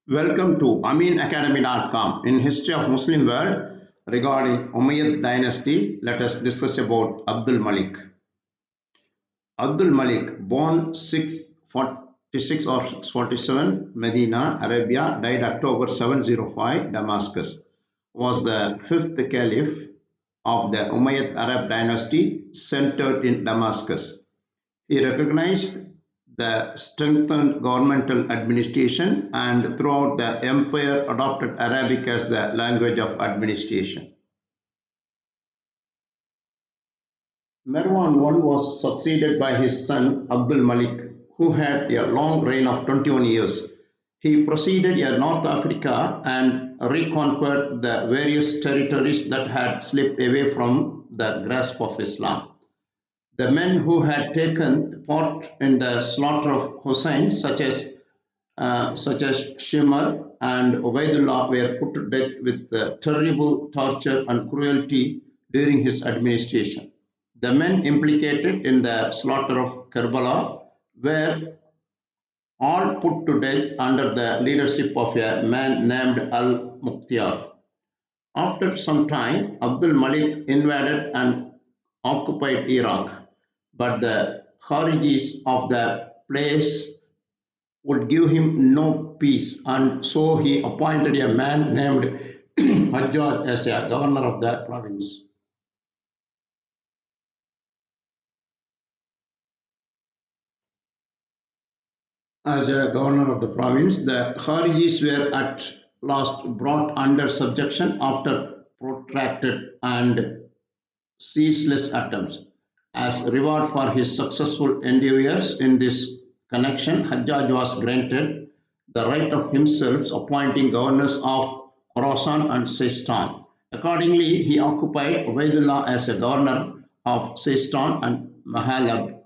Welcome to aminacademy.com. In history of Muslim world regarding Umayyad dynasty, let us discuss about Abdul Malik. Abdul Malik, born 646 or 647, Medina, Arabia, died October 705, Damascus, was the fifth caliph of the Umayyad Arab dynasty centered in Damascus. He recognized the strengthened governmental administration and throughout the empire adopted Arabic as the language of administration. Marwan I was succeeded by his son Abdul Malik, who had a long reign of 21 years. He proceeded in North Africa and reconquered the various territories that had slipped away from the grasp of Islam. The men who had taken part in the slaughter of Hussein, such as Shimr and Ubaidullah, were put to death with terrible torture and cruelty during his administration. The men implicated in the slaughter of Karbala were all put to death under the leadership of a man named al-Muqtiyar. After some time, Abdul Malik invaded and occupied Iraq, but the Kharijis of the place would give him no peace, and so he appointed a man named Hajjaj as a governor of the province. As a governor of the province, the Kharijis were at last brought under subjection after protracted and ceaseless attempts. As reward for his successful endeavors in this connection, Hajjaj was granted the right of himself appointing governors of Khorasan and Sistan. Accordingly, he occupied Ubaidullah as a governor of Sistan and Mahalab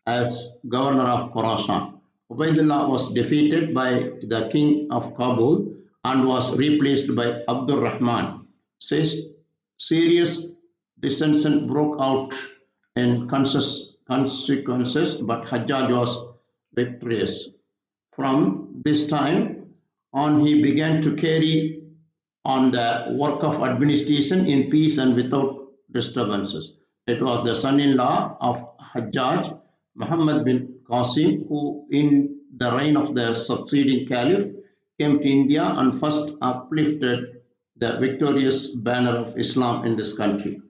as governor of Khorasan. Ubaidullah was defeated by the king of Kabul and was replaced by Abdul Rahman. Serious dissension broke out in consequences, but Hajjaj was victorious. From this time on, he began to carry on the work of administration in peace and without disturbances. It was the son-in-law of Hajjaj, Muhammad bin Qasim, who in the reign of the succeeding caliph came to India and first uplifted the victorious banner of Islam in this country.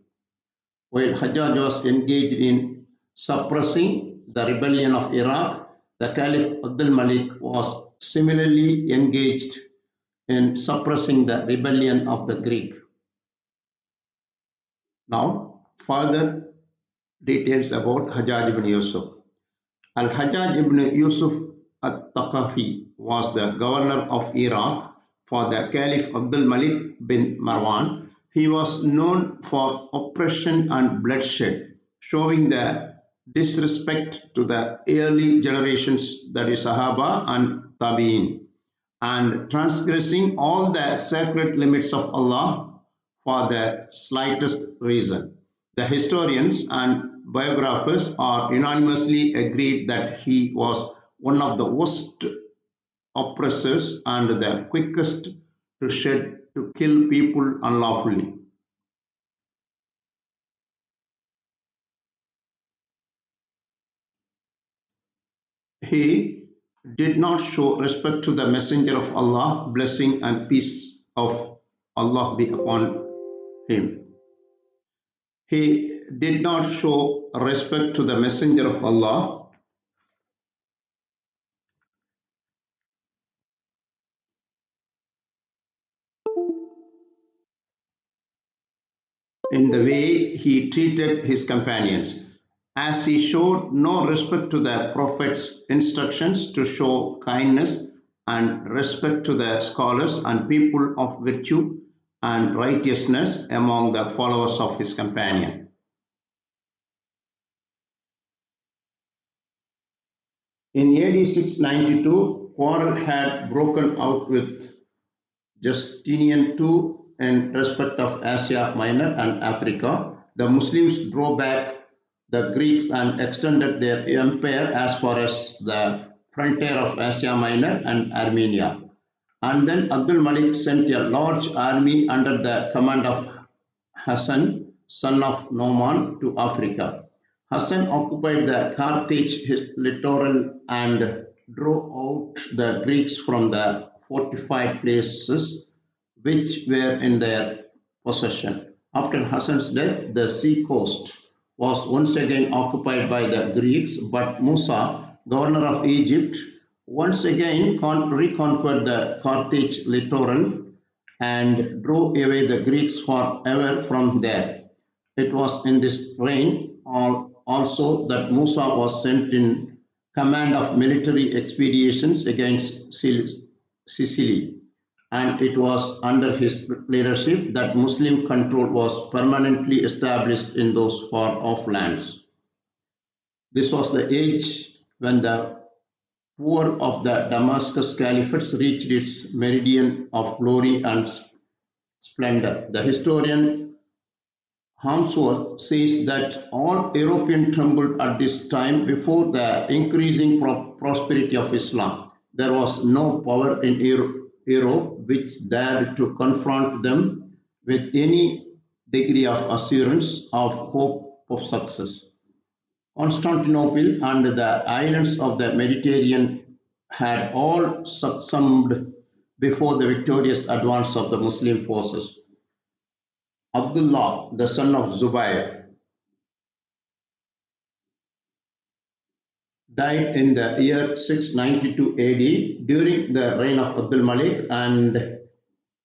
While Hajjaj was engaged in suppressing the rebellion of Iraq, the Caliph Abdul Malik was similarly engaged in suppressing the rebellion of the Greek. Now, further details about Hajjaj ibn Yusuf. Al-Hajjaj ibn Yusuf al-Thaqafi was the governor of Iraq for the Caliph Abdul Malik bin Marwan. He was known for oppression and bloodshed, showing the disrespect to the early generations, that is Sahaba and Tabi'in, and transgressing all the sacred limits of Allah for the slightest reason. The historians and biographers are unanimously agreed that he was one of the worst oppressors and the quickest to kill people unlawfully. He did not show respect to the messenger of Allah, blessing and peace of Allah be upon him. He did not show respect to the messenger of Allah in the way he treated his companions, as he showed no respect to the Prophet's instructions to show kindness and respect to the scholars and people of virtue and righteousness among the followers of his companion. In AD 692, quarrel had broken out with Justinian II in respect of Asia Minor and Africa. The Muslims drove back the Greeks and extended their empire as far as the frontier of Asia Minor and Armenia. And then Abdul Malik sent a large army under the command of Hassan, son of Noman, to Africa. Hassan occupied the Carthage littoral and drove out the Greeks from the fortified places which were in their possession. After Hassan's death, the sea coast was once again occupied by the Greeks, but Musa, governor of Egypt, once again reconquered the Carthage littoral and drove away the Greeks forever from there. It was in this reign also that Musa was sent in command of military expeditions against Sicily, and it was under his leadership that Muslim control was permanently established in those far off lands. This was the age when the power of the Damascus Caliphate reached its meridian of glory and splendor. The historian Harmsworth says that all Europeans trembled at this time before the increasing prosperity of Islam. There was no power in Europe which dared to confront them with any degree of assurance of hope of success. Constantinople and the islands of the Mediterranean had all succumbed before the victorious advance of the Muslim forces. Abdullah, the son of Zubair, died in the year 692 AD during the reign of Abdul Malik, and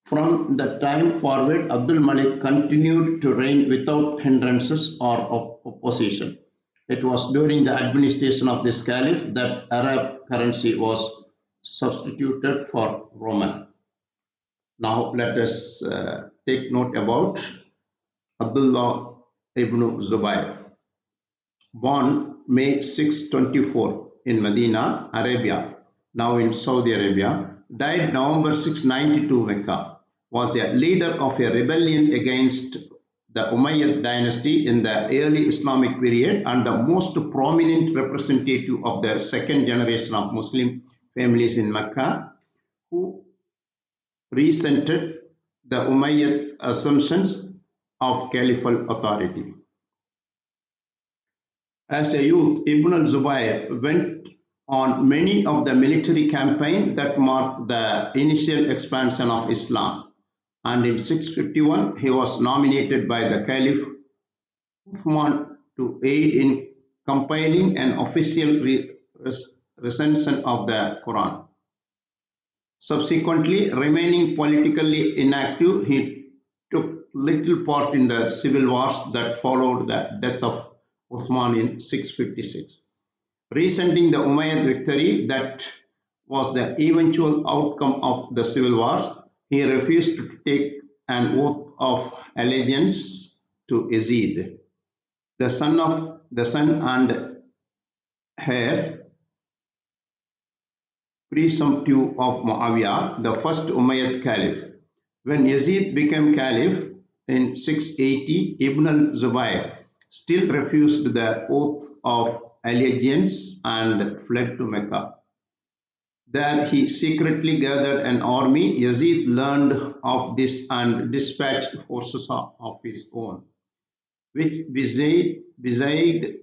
from that time forward, Abdul Malik continued to reign without hindrances or opposition. It was during the administration of this caliph that Arab currency was substituted for Roman. Now let us take note about Abdullah ibn Zubayr. Born May 624 in Medina, Arabia, now in Saudi Arabia, died November 692 Mecca, was a leader of a rebellion against the Umayyad dynasty in the early Islamic period and the most prominent representative of the second generation of Muslim families in Mecca, who resented the Umayyad assumptions of caliphal authority. As a youth, Ibn al-Zubayr went on many of the military campaigns that marked the initial expansion of Islam, and in 651 he was nominated by the Caliph Uthman to aid in compiling an official recension of the Quran. Subsequently, remaining politically inactive, he took little part in the civil wars that followed the death of Uthman in 656. Resenting the Umayyad victory that was the eventual outcome of the civil wars, he refused to take an oath of allegiance to Yazid, the son and heir presumptive of Muawiyah, the first Umayyad caliph. When Yazid became caliph in 680, Ibn al-Zubayr still refused the oath of allegiance and fled to Mecca. There he secretly gathered an army. Yazid learned of this and dispatched forces of his own, which besieged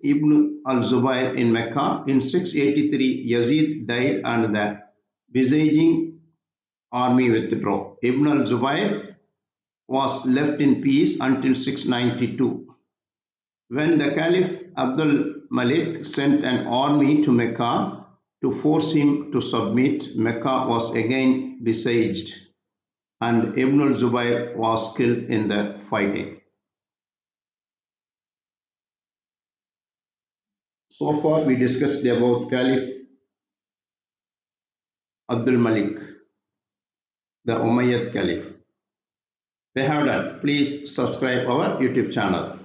Ibn al-Zubayr in Mecca. In 683, Yazid died and the besieging army withdrew. Ibn al-Zubayr was left in peace until 692. When the Caliph Abdul Malik sent an army to Mecca to force him to submit, Mecca was again besieged and Ibn al-Zubayr was killed in the fighting. So far we discussed about Caliph Abdul Malik, the Umayyad Caliph. If you have done, please subscribe our YouTube channel.